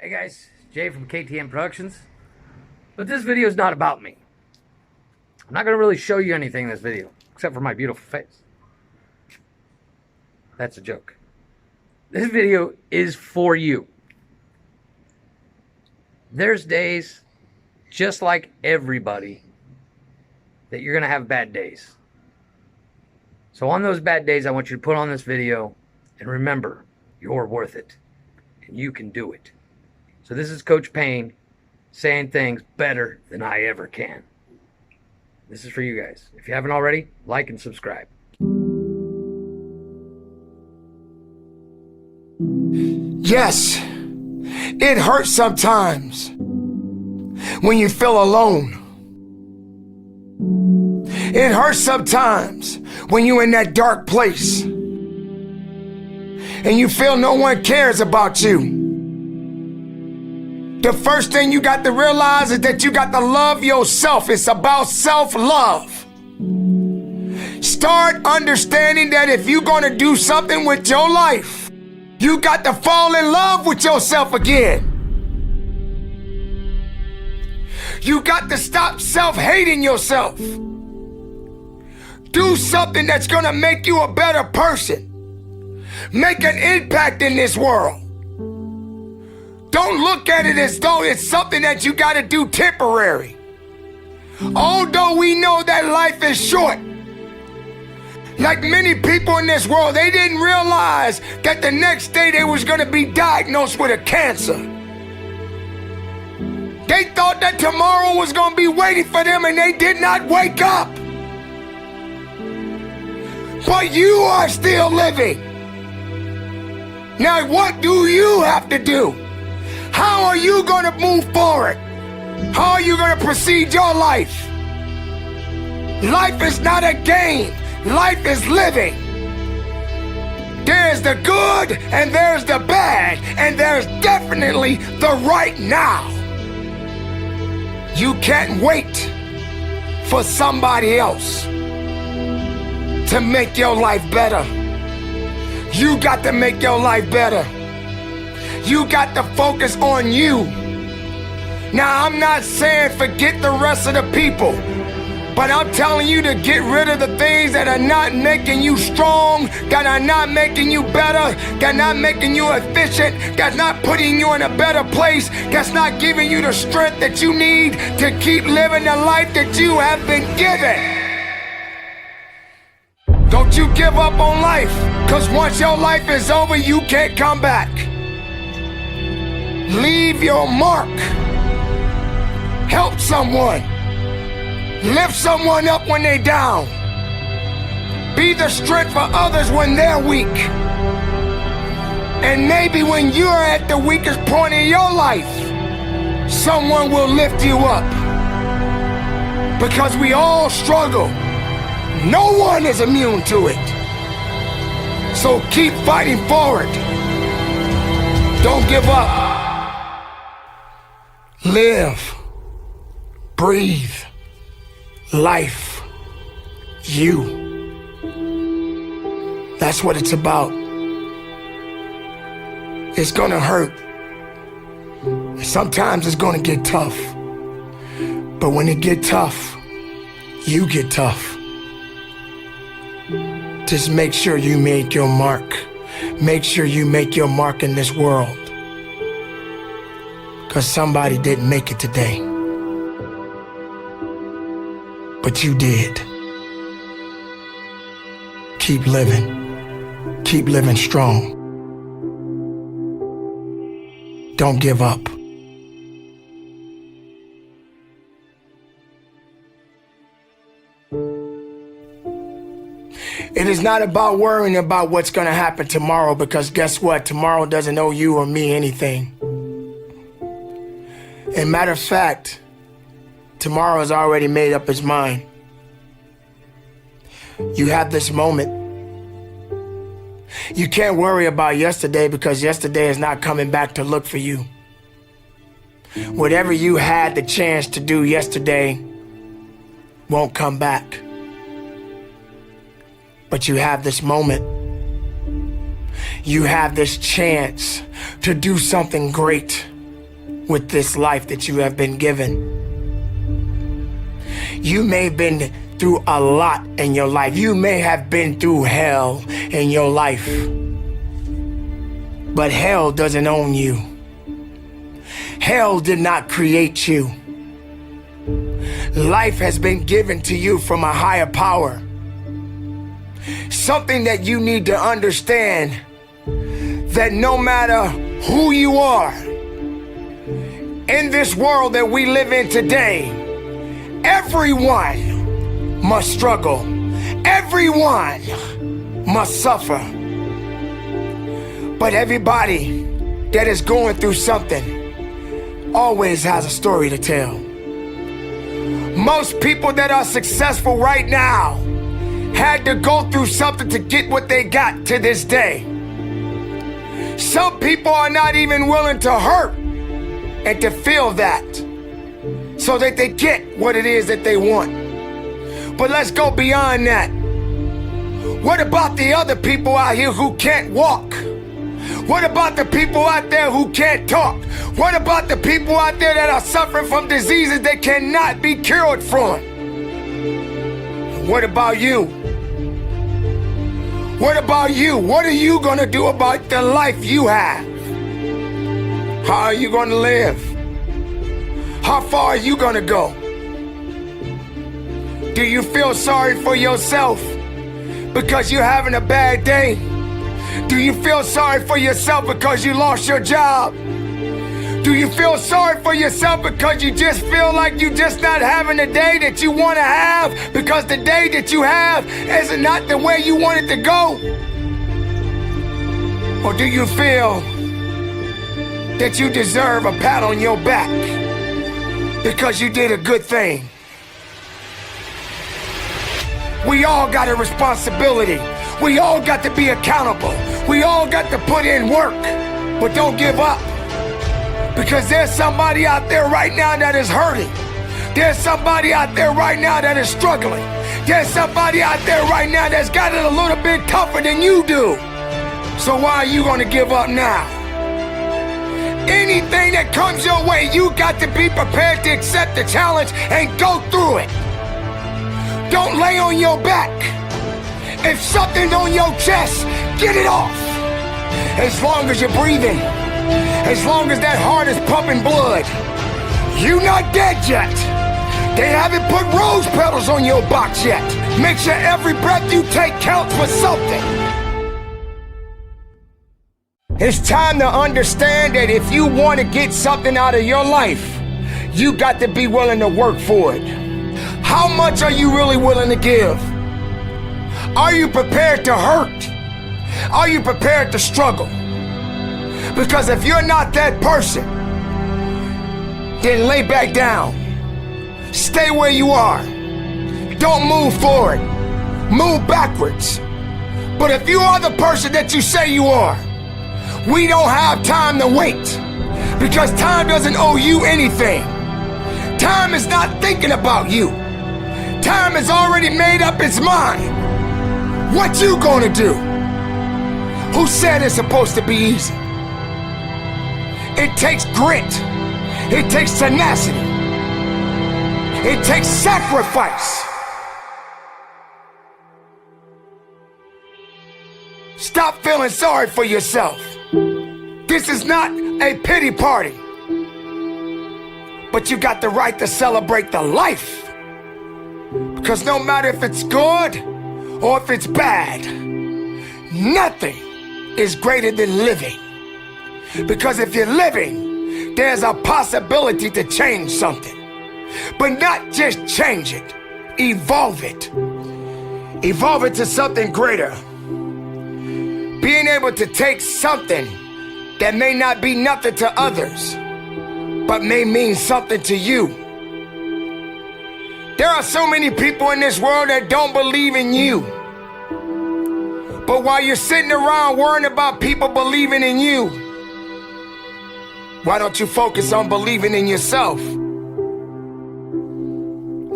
Hey guys, Jay from KTM Productions. But this video is not about me. I'm not going to really show you anything in this video, except for my beautiful face. That's a joke. This video is for you. There's days, just like everybody, that you're going to have bad days. So on those bad days, I want you to put on this video and remember, you're worth it. And you can do it. So this is Coach Payne saying things better than I ever can. This is for you guys. If you haven't already, like and subscribe. Yes, it hurts sometimes when you feel alone. It hurts sometimes when you're in that dark place and you feel no one cares about you. The first thing you got to realize is that you got to love yourself. It's about self-love. Start understanding that if you're going to do something with your life, you got to fall in love with yourself again. You got to stop self-hating yourself. Do something that's going to make you a better person. Make an impact in this world. Don't look at it as though it's something that you got to do temporary. Although we know that life is short. Like many people in this world, they didn't realize that the next day they was going to be diagnosed with a cancer. They thought that tomorrow was going to be waiting for them and they did not wake up. But you are still living. Now what do you have to do? How are you going to move forward? How are you going to proceed your life? Life is not a game. Life is living. There's the good and there's the bad, and there's definitely the right now. You can't wait for somebody else to make your life better. You got to make your life better. You got to focus on you. Now, I'm not saying forget the rest of the people, but I'm telling you to get rid of the things that are not making you strong, that are not making you better, that are not making you efficient, that's not putting you in a better place, that's not giving you the strength that you need to keep living the life that you have been given. Don't you give up on life, because once your life is over, you can't come back. Leave your mark. Help someone. Lift someone up when they're down. Be the strength for others when they're weak. And maybe when you're at the weakest point in your life, someone will lift you up. Because we all struggle. No one is immune to it. So keep fighting forward. Don't give up. Live. Breathe. Life. You. That's what it's about. It's gonna hurt. Sometimes it's gonna get tough. But when it get tough, you get tough. Just make sure you make your mark. Make sure you make your mark in this world. Because somebody didn't make it today. But you did. Keep living. Keep living strong. Don't give up. It is not about worrying about what's going to happen tomorrow, because guess what? Tomorrow doesn't owe you or me anything. And matter of fact, tomorrow has already made up its mind. You have this moment. You can't worry about yesterday, because yesterday is not coming back to look for you. Whatever you had the chance to do yesterday won't come back. But you have this moment. You have this chance to do something great. with this life that you have been given. You may have been through a lot in your life. You may have been through hell in your life. But hell doesn't own you. Hell did not create you. Life has been given to you from a higher power. Something that you need to understand, that no matter who you are, in this world that we live in today, everyone must struggle. Everyone must suffer. But everybody that is going through something always has a story to tell. Most people that are successful right now had to go through something to get what they got to this day. Some people are not even willing to hurt and to feel that so that they get what it is that they want. But let's go beyond that. What about the other people out here who can't walk? What about the people out there who can't talk? What about the people out there that are suffering from diseases that cannot be cured from? What about you? What about you? What are you gonna do about the life you have? How are you gonna live? How far are you gonna go? Do you feel sorry for yourself because you're having a bad day? Do you feel sorry for yourself because you lost your job? Do you feel sorry for yourself because you just feel like you're just not having the day that you want to have because the day that you have is not the way you want it to go? Or do you feel that you deserve a pat on your back because you did a good thing? We all got a responsibility. We all got to be accountable. We all got to put in work, but don't give up. Because there's somebody out there right now that is hurting. There's somebody out there right now that is struggling. There's somebody out there right now that's got it a little bit tougher than you do. So why are you gonna give up now? Anything that comes your way, you got to be prepared to accept the challenge and go through it. Don't lay on your back. If something's on your chest, get it off. As long as you're breathing, as long as that heart is pumping blood, you're not dead yet. They haven't put rose petals on your box yet. Make sure every breath you take counts for something. It's time to understand that if you want to get something out of your life, you got to be willing to work for it. How much are you really willing to give? Are you prepared to hurt? Are you prepared to struggle? Because if you're not that person, then lay back down. Stay where you are. Don't move forward. Move backwards. But if you are the person that you say you are, we don't have time to wait. Because time doesn't owe you anything. Time is not thinking about you. Time has already made up its mind. What you gonna do? Who said it's supposed to be easy? It takes grit. It takes tenacity. It takes sacrifice. Stop feeling sorry for yourself. This is not a pity party. But you got the right to celebrate the life. Because no matter if it's good or if it's bad, nothing is greater than living. Because if you're living, there's a possibility to change something. But not just change it, evolve it. Evolve it to something greater. Being able to take something that may not be nothing to others, but may mean something to you. There are so many people in this world that don't believe in you. But while you're sitting around worrying about people believing in you, why don't you focus on believing in yourself?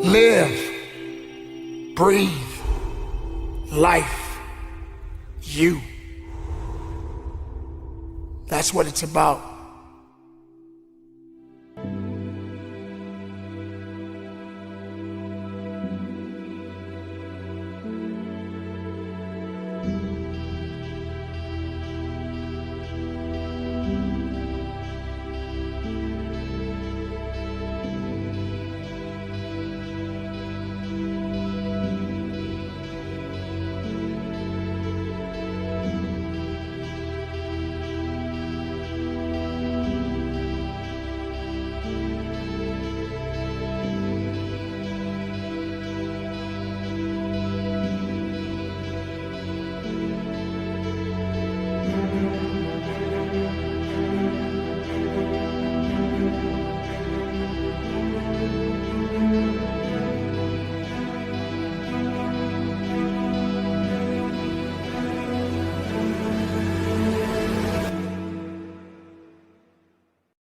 Live, breathe, life, you. That's what it's about.